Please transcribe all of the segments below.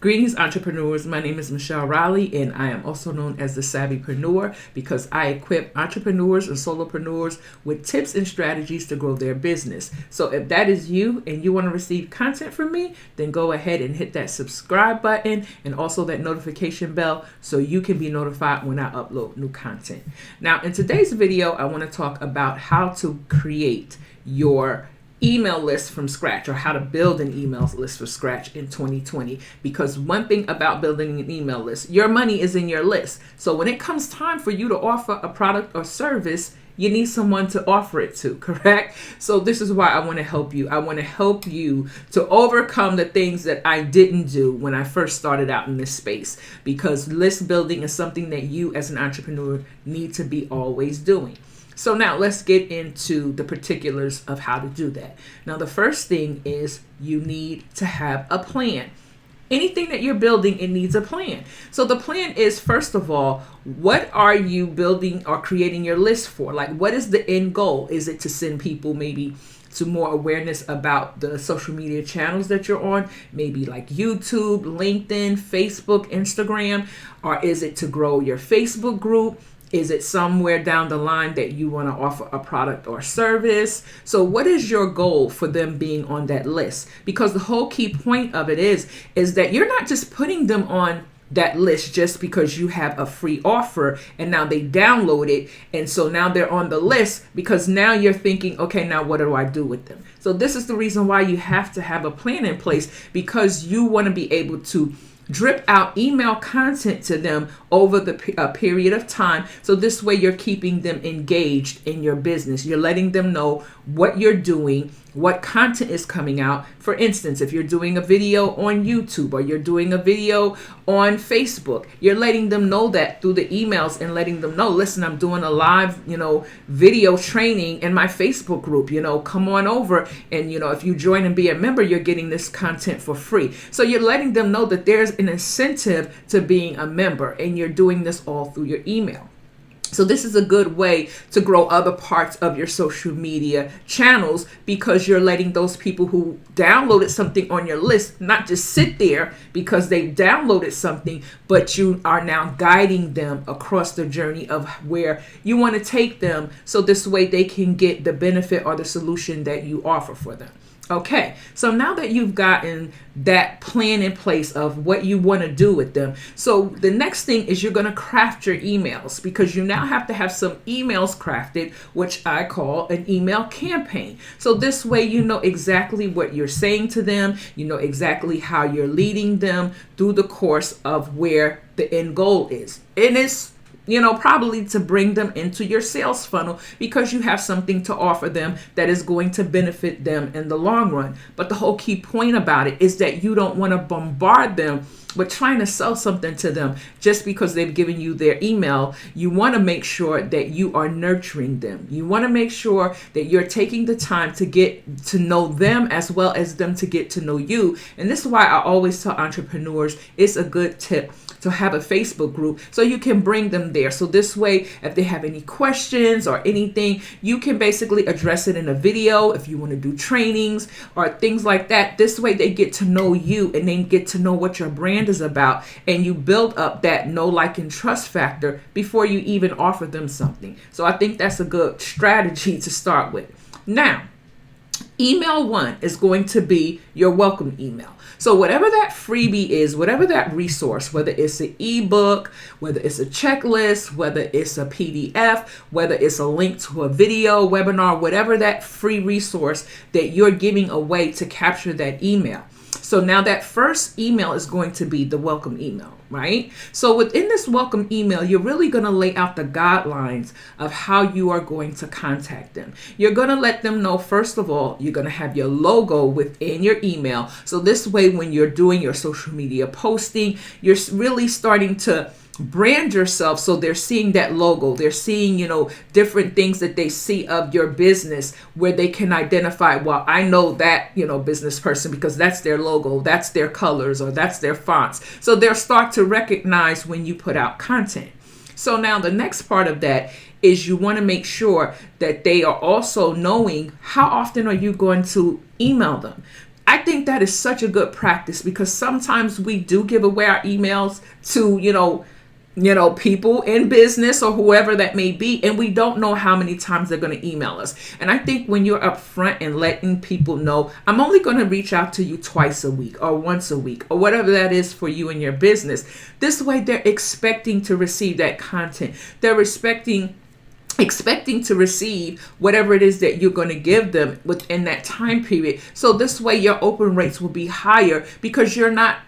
Greetings, entrepreneurs. My name is Michelle Riley, and I am also known as the Savvypreneur because I equip entrepreneurs and solopreneurs with tips and strategies to grow their business. So if that is you and you want to receive content from me, then go ahead and hit that subscribe button and also that notification bell so you can be notified when I upload new content. Now, in today's video, I want to talk about how to create your email list from scratch, or how to build an email list from scratch in 2020. Because one thing about building an email list, your money is in your list. So when it comes time for you to offer a product or service, you need someone to offer it to, correct? So this is why I want to help you. I want to help you to overcome the things that I didn't do when I first started out in this space, because list building is something that you as an entrepreneur need to be always doing. So now let's get into the particulars of how to do that. Now, the first thing is you need to have a plan. Anything that you're building, it needs a plan. So the plan is, first of all, what are you building or creating your list for? Like, what is the end goal? Is it to send people maybe to more awareness about the social media channels that you're on, maybe like YouTube, LinkedIn, Facebook, Instagram? Or is it to grow your Facebook group? Is it somewhere down the line that you want to offer a product or service? So what is your goal for them being on that list? Because the whole key point of it is that you're not just putting them on that list just because you have a free offer and now they download it. And so now they're on the list because now you're thinking, okay, now what do I do with them? So this is the reason why you have to have a plan in place, because you want to be able to drip out email content to them over the period of time. So this way you're keeping them engaged in your business. You're letting them know what you're doing, what content is coming out. For instance, if you're doing a video on YouTube or you're doing a video on Facebook, you're letting them know that through the emails and letting them know, listen, I'm doing a live, video training in my Facebook group, come on over. And, if you join and be a member, you're getting this content for free. So you're letting them know that there's an incentive to being a member, and you're doing this all through your email. So this is a good way to grow other parts of your social media channels, because you're letting those people who downloaded something on your list not just sit there because they downloaded something, but you are now guiding them across the journey of where you want to take them. So this way they can get the benefit or the solution that you offer for them. Okay, so now that you've gotten that plan in place of what you want to do with them, so the next thing is you're going to craft your emails, because you now have to have some emails crafted, which I call an email campaign. So this way you know exactly what you're saying to them, you know exactly how you're leading them through the course of where the end goal is. And it's probably to bring them into your sales funnel, because you have something to offer them that is going to benefit them in the long run. But the whole key point about it is that you don't want to bombard them with trying to sell something to them just because they've given you their email. You want to make sure that you are nurturing them. You want to make sure that you're taking the time to get to know them as well as them to get to know you. And this is why I always tell entrepreneurs it's a good tip to have a Facebook group so you can bring them there. So this way, if they have any questions or anything, you can basically address it in a video. If you want to do trainings or things like that, this way they get to know you and they get to know what your brand is about, and you build up that know, like, and trust factor before you even offer them something. So I think that's a good strategy to start with. Now, email one is going to be your welcome email. So whatever that freebie is, whatever that resource, whether it's an ebook, whether it's a checklist, whether it's a PDF, whether it's a link to a video, webinar, whatever that free resource that you're giving away to capture that email. So now that first email is going to be the welcome email, right? So within this welcome email, you're really going to lay out the guidelines of how you are going to contact them. You're going to let them know, first of all, you're going to have your logo within your email. So this way, when you're doing your social media posting, you're really starting to brand yourself, so they're seeing that logo, they're seeing different things that they see of your business where they can identify, well, I know that business person because that's their logo, that's their colors, or that's their fonts. So they'll start to recognize when you put out content. So now the next part of that is you want to make sure that they are also knowing how often are you going to email them. I think that is such a good practice, because sometimes we do give away our emails to, people in business or whoever that may be, and we don't know how many times they're going to email us. And I think when you're upfront and letting people know, I'm only going to reach out to you twice a week or once a week or whatever that is for you and your business, this way they're expecting to receive that content. They're expecting to receive whatever it is that you're going to give them within that time period. So this way your open rates will be higher, because you're not,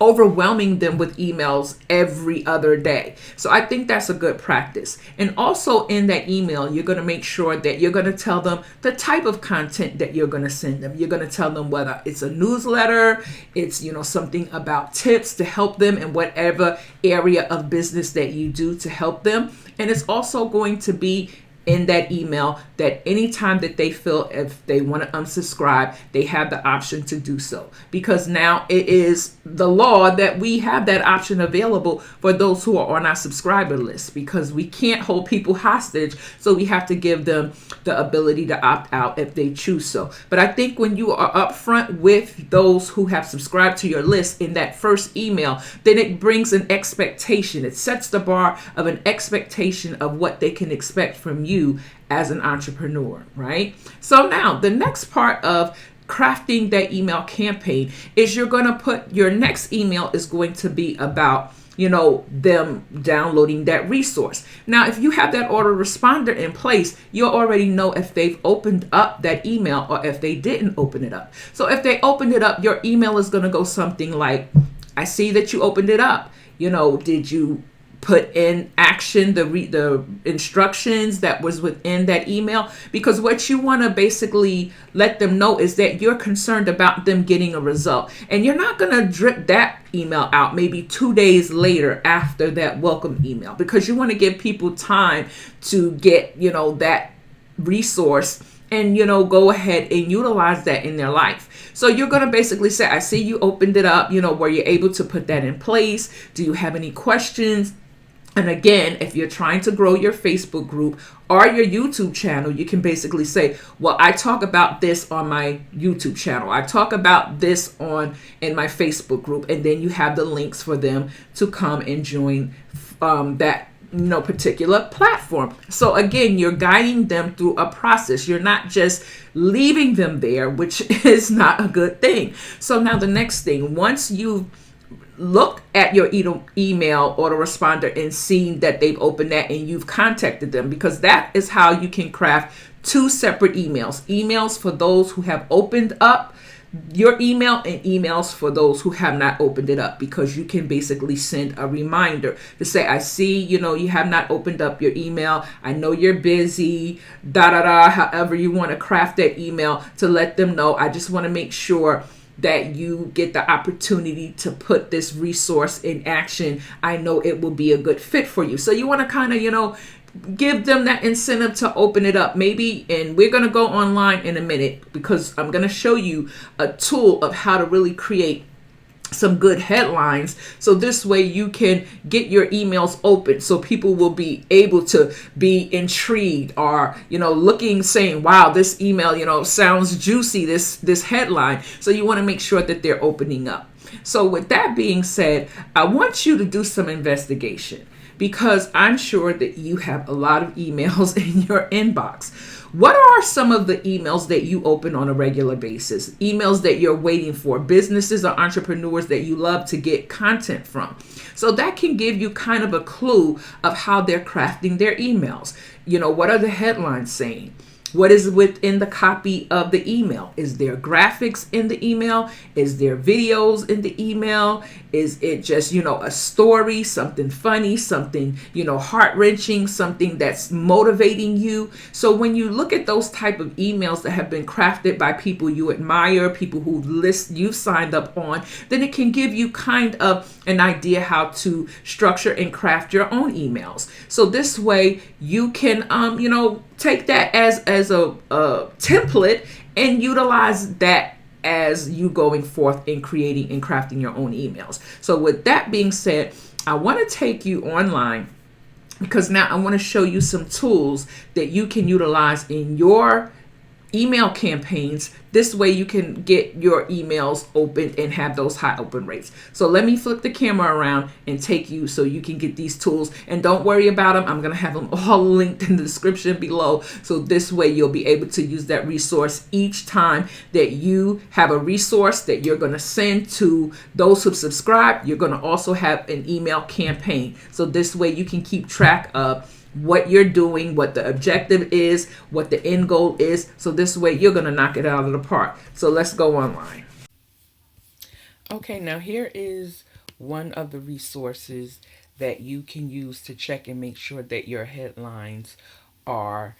overwhelming them with emails every other day. So I think that's a good practice. And also in that email, you're going to make sure that you're going to tell them the type of content that you're going to send them. You're going to tell them whether it's a newsletter, it's, something about tips to help them in whatever area of business that you do to help them. And it's also going to be in that email that anytime that they feel if they want to unsubscribe, they have the option to do so, because now it is the law that we have that option available for those who are on our subscriber list, because we can't hold people hostage. So we have to give them the ability to opt out if they choose so. But I think when you are upfront with those who have subscribed to your list in that first email, then it brings an expectation. It sets the bar of an expectation of what they can expect from you as an entrepreneur, right? So now the next part of crafting that email campaign is you're going to put your next email is going to be about them downloading that resource. Now, if you have that autoresponder in place, you'll already know if they've opened up that email or if they didn't open it up. So if they opened it up, your email is going to go something like, I see that you opened it up. Did you put in action the instructions that was within that email? Because what you want to basically let them know is that you're concerned about them getting a result, and you're not going to drip that email out maybe 2 days later after that welcome email, because you want to give people time to get that resource and go ahead and utilize that in their life. So you're going to basically say, I see you opened it up, were you able to put that in place? Do you have any questions? And again, if you're trying to grow your Facebook group or your YouTube channel, you can basically say, well, I talk about this on my YouTube channel. I talk about this in my Facebook group. And then you have the links for them to come and join that particular platform. So again, you're guiding them through a process. You're not just leaving them there, which is not a good thing. So now the next thing, once you look at your email autoresponder and seen that they've opened that and you've contacted them, because that is how you can craft two separate emails for those who have opened up your email and emails for those who have not opened it up, because you can basically send a reminder to say, I see, you have not opened up your email. I know you're busy, however you want to craft that email to let them know. I just want to make sure that you get the opportunity to put this resource in action. I know it will be a good fit for you. So you want to kind of, give them that incentive to open it up. Maybe, and we're going to go online in a minute, because I'm going to show you a tool of how to really create some good headlines. So this way you can get your emails open, so people will be able to be intrigued or, looking, saying, wow, this email, sounds juicy, this headline. So you want to make sure that they're opening up. So with that being said, I want you to do some investigation, because I'm sure that you have a lot of emails in your inbox. What are some of the emails that you open on a regular basis? Emails that you're waiting for, businesses or entrepreneurs that you love to get content from. So that can give you kind of a clue of how they're crafting their emails. What are the headlines saying? What is within the copy of the email? Is there graphics in the email? Is there videos in the email? Is it just, a story, something funny, something, heart-wrenching, something that's motivating you? So when you look at those type of emails that have been crafted by people you admire, people who you've signed up on, then it can give you kind of an idea how to structure and craft your own emails. So this way you can, take that as a template and utilize that as you going forth in creating and crafting your own emails. So with that being said, I want to take you online, because now I want to show you some tools that you can utilize in your email campaigns. This way you can get your emails open and have those high open rates. So let me flip the camera around and take you so you can get these tools. And don't worry about them. I'm going to have them all linked in the description below. So this way you'll be able to use that resource each time that you have a resource that you're going to send to those who subscribe. You're going to also have an email campaign. So this way you can keep track of what you're doing, what the objective is, what the end goal is. So this way you're going to knock it out of the park. So let's go online. Okay, now here is one of the resources that you can use to check and make sure that your headlines are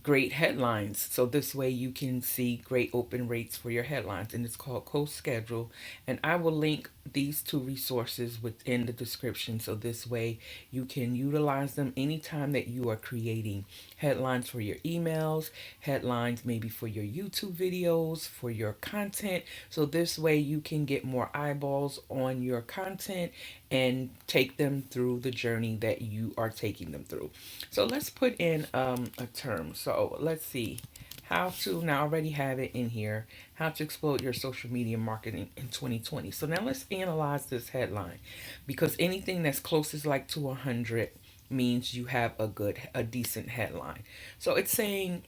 great headlines. So this way you can see great open rates for your headlines, and it's called CoSchedule. And I will link these two resources within the description, so this way you can utilize them anytime that you are creating headlines for your emails, headlines maybe for your YouTube videos, for your content. So this way you can get more eyeballs on your content and take them through the journey that you are taking them through. So let's put in a term. So let's see how to, now I already have it in here, how to explode your social media marketing in 2020. So now let's analyze this headline, because anything that's closest like to 100 means you have a decent headline. So it's saying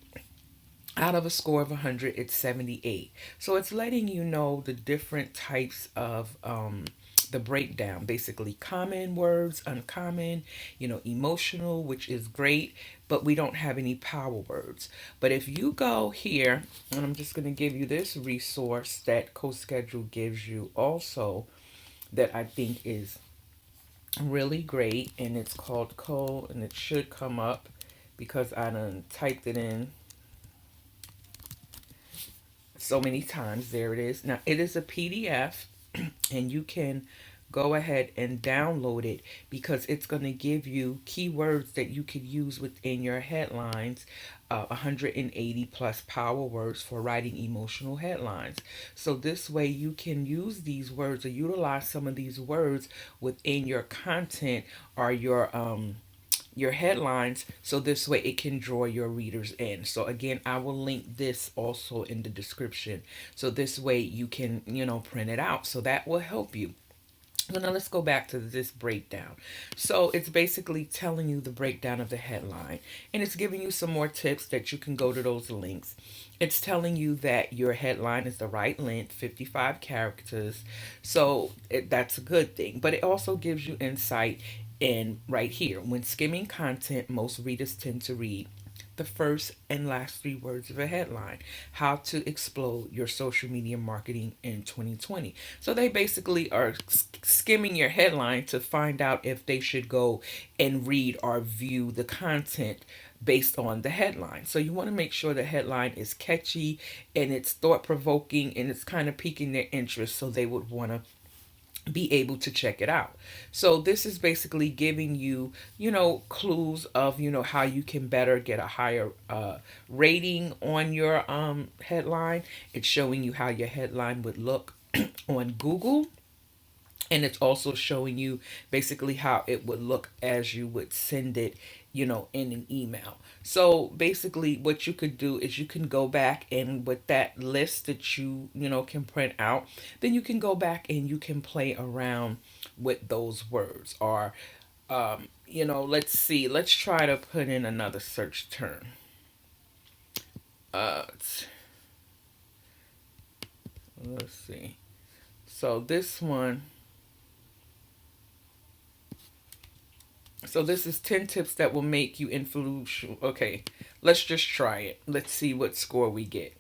out of a score of 100, it's 78. So it's letting you know the different types of the breakdown, basically common words, uncommon, emotional, which is great, but we don't have any power words. But if you go here, and I'm just going to give you this resource that CoSchedule gives you also, that I think is really great, and it's called and it should come up because I done typed it in so many times. There it is. Now it is a PDF, and you can go ahead and download it because it's going to give you keywords that you could use within your headlines, 180 plus power words for writing emotional headlines. So this way you can use these words or utilize some of these words within your content or your headlines, so this way it can draw your readers in. So again, I will link this also in the description, so this way you can print it out, so that will help you. So now let's go back to this breakdown. So it's basically telling you the breakdown of the headline, and it's giving you some more tips that you can go to those links. It's telling you that your headline is the right length, 55 characters. So that's a good thing. But it also gives you insight in right here. When skimming content, most readers tend to read the first and last three words of a headline. How to explode your social media marketing in 2020. So they basically are skimming your headline to find out if they should go and read or view the content based on the headline. So you want to make sure the headline is catchy and it's thought provoking and it's kind of piquing their interest, so they would want to be able to check it out. So this is basically giving you, clues of, how you can better get a higher rating on your headline. It's showing you how your headline would look on Google. And it's also showing you basically how it would look as you would send it, in an email. So basically what you could do is you can go back and with that list that can print out, then you can go back and you can play around with those words. Or, let's see, let's try to put in another search term. Let's see. So this one, so this is 10 tips that will make you influential. Okay, let's just try it. Let's see what score we get.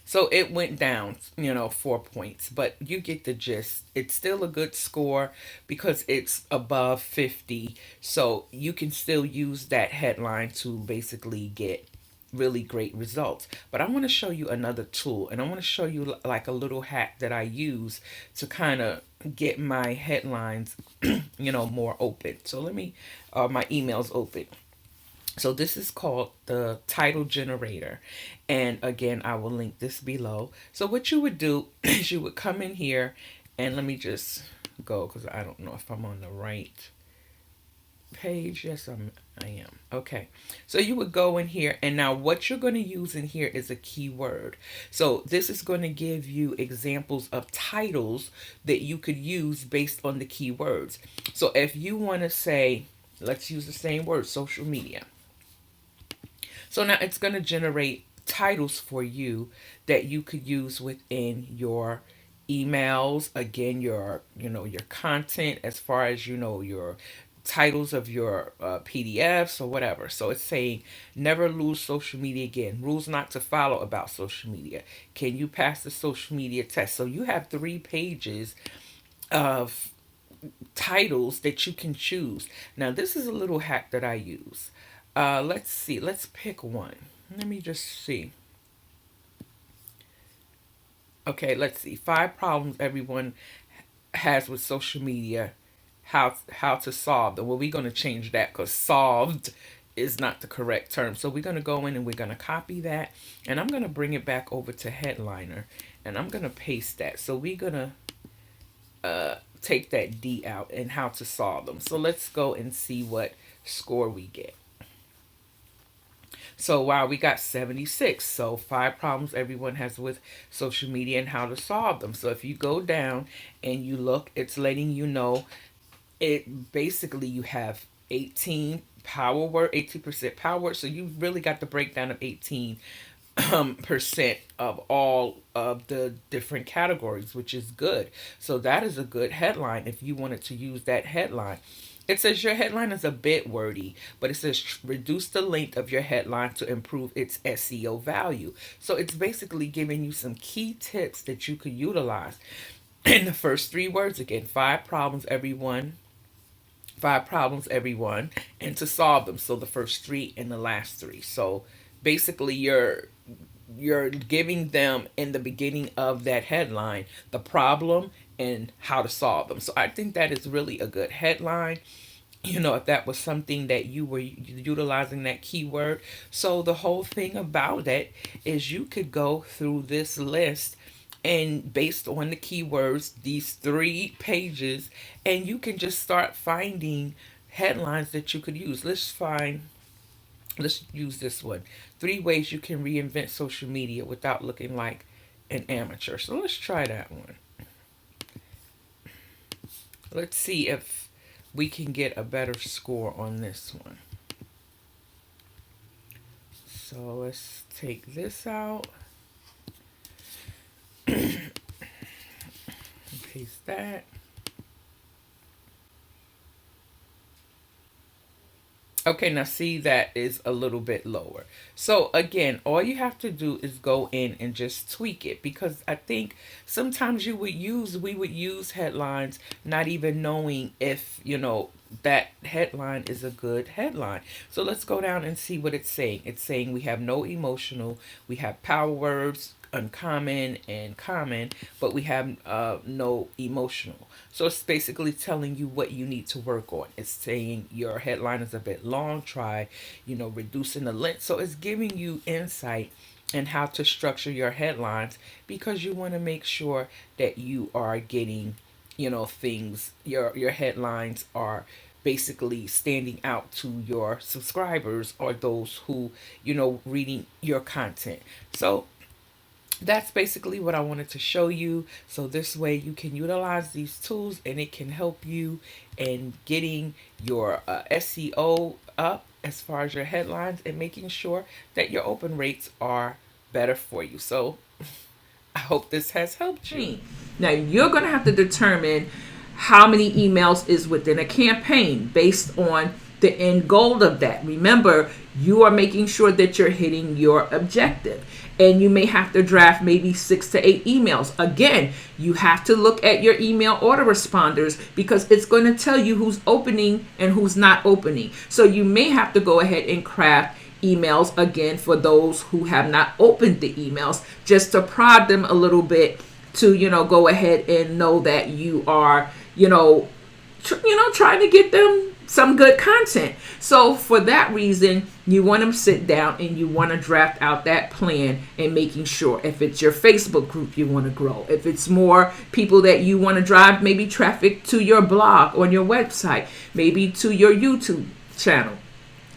So it went down, 4 points, but you get the gist. It's still a good score because it's above 50. So you can still use that headline to basically get really great results. But I want to show you another tool, and I want to show you like a little hack that I use to kind of get my headlines, more open. So let me, my emails open. So this is called the title generator. And again, I will link this below. So what you would do is you would come in here, and let me just go because I don't know if I'm on the right page? Yes, I am. Okay. So you would go in here, and now what you're going to use in here is a keyword. So this is going to give you examples of titles that you could use based on the keywords. So if you want to say, let's use the same word, social media. So now it's going to generate titles for you that you could use within your emails, again, your content, as far as your titles of your PDFs or whatever. So it's saying never lose social media again, rules not to follow about social media, can you pass the social media test? So you have 3 pages of titles that you can choose. Now this is a little hack that I use. Let's see, let's pick one. Let me just see. Okay, let's see. 5 problems everyone has with social media. How to solve them. Well, we're going to change that because solved is not the correct term. So we're going to go in and we're going to copy that. And I'm going to bring it back over to Headliner. And I'm going to paste that. So we're going to take that D out and how to solve them. So let's go and see what score we get. So wow, we got 76. So 5 problems everyone has with social media and how to solve them. So if you go down and you look, it's letting you know it basically you have 18 power word, 18% power word. So you really got the breakdown of 18 percent of all of the different categories, which is good. So that is a good headline if you wanted to use that headline. It says your headline is a bit wordy, but it says reduce the length of your headline to improve its SEO value. So it's basically giving you some key tips that you could utilize. In the first 3 words, again, 5 problems everyone, and to solve them. So the first 3 and the last 3. So basically you're giving them in the beginning of that headline the problem and how to solve them. So I think that is really a good headline. If that was something that you were utilizing that keyword. So the whole thing about it is you could go through this list and based on the keywords, these 3 pages, and you can just start finding headlines that you could use. Let's use this one. 3 ways you can reinvent social media without looking like an amateur. So let's try that one. Let's see if we can get a better score on this one. So let's take this out. Paste that. Okay, now see, that is a little bit lower. So again, all you have to do is go in and just tweak it, because I think sometimes we would use headlines not even knowing if, that headline is a good headline. So let's go down and see what it's saying. It's saying we have no emotional, we have power words, uncommon and common, but we have no emotional. So it's basically telling you what you need to work on. It's saying your headline is a bit long, try reducing the length. So it's giving you insight and how to structure your headlines, because you want to make sure that you are getting things, your headlines are basically standing out to your subscribers or those who reading your content. So that's basically what I wanted to show you. So this way you can utilize these tools and it can help you in getting your SEO up as far as your headlines, and making sure that your open rates are better for you. So I hope this has helped you. Now you're going to have to determine how many emails is within a campaign based on the end goal of that. Remember, you are making sure that you're hitting your objective, and you may have to draft maybe 6 to 8 emails. Again, you have to look at your email autoresponders, because it's going to tell you who's opening and who's not opening. So you may have to go ahead and craft emails again for those who have not opened the emails, just to prod them a little bit to go ahead and know that you are trying to get them some good content. So for that reason, you want to sit down and you want to draft out that plan and making sure if it's your Facebook group you want to grow, if it's more people that you want to drive maybe traffic to your blog or your website, maybe to your YouTube channel.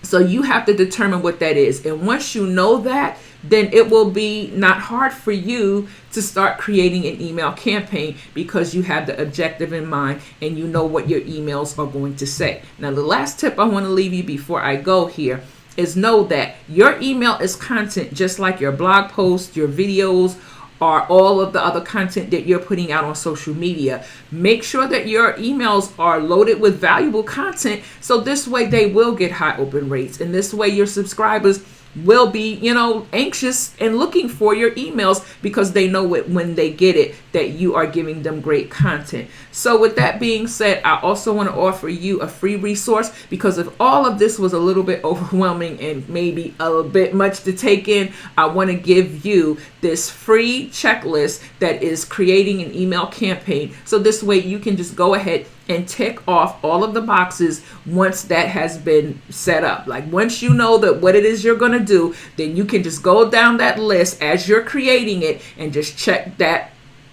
So you have to determine what that is. And once you know that, then it will be not hard for you to start creating an email campaign because you have the objective in mind and you know what your emails are going to say. Now, the last tip I want to leave you before I go here is know that your email is content just like your blog posts, your videos, or all of the other content that you're putting out on social media. Make sure that your emails are loaded with valuable content so this way they will get high open rates, and this way your subscribers will be, anxious and looking for your emails because they know it when they get it that you are giving them great content. So with that being said, I also want to offer you a free resource because if all of this was a little bit overwhelming and maybe a little bit much to take in, I want to give you this free checklist that is creating an email campaign. So this way you can just go ahead and tick off all of the boxes once that has been set up. Like once you know that what it is you're going to do, then you can just go down that list as you're creating it and just check that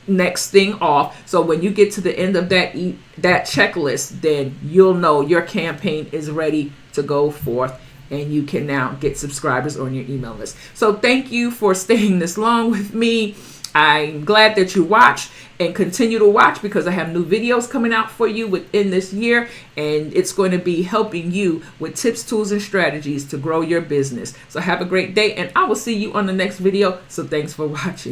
next thing off. So when you get to the end of that checklist, then you'll know your campaign is ready to go forth and you can now get subscribers on your email list. So thank you for staying this long with me. I'm glad that you watched and continue to watch because I have new videos coming out for you within this year, and it's going to be helping you with tips, tools, and strategies to grow your business. So have a great day, and I will see you on the next video. So thanks for watching.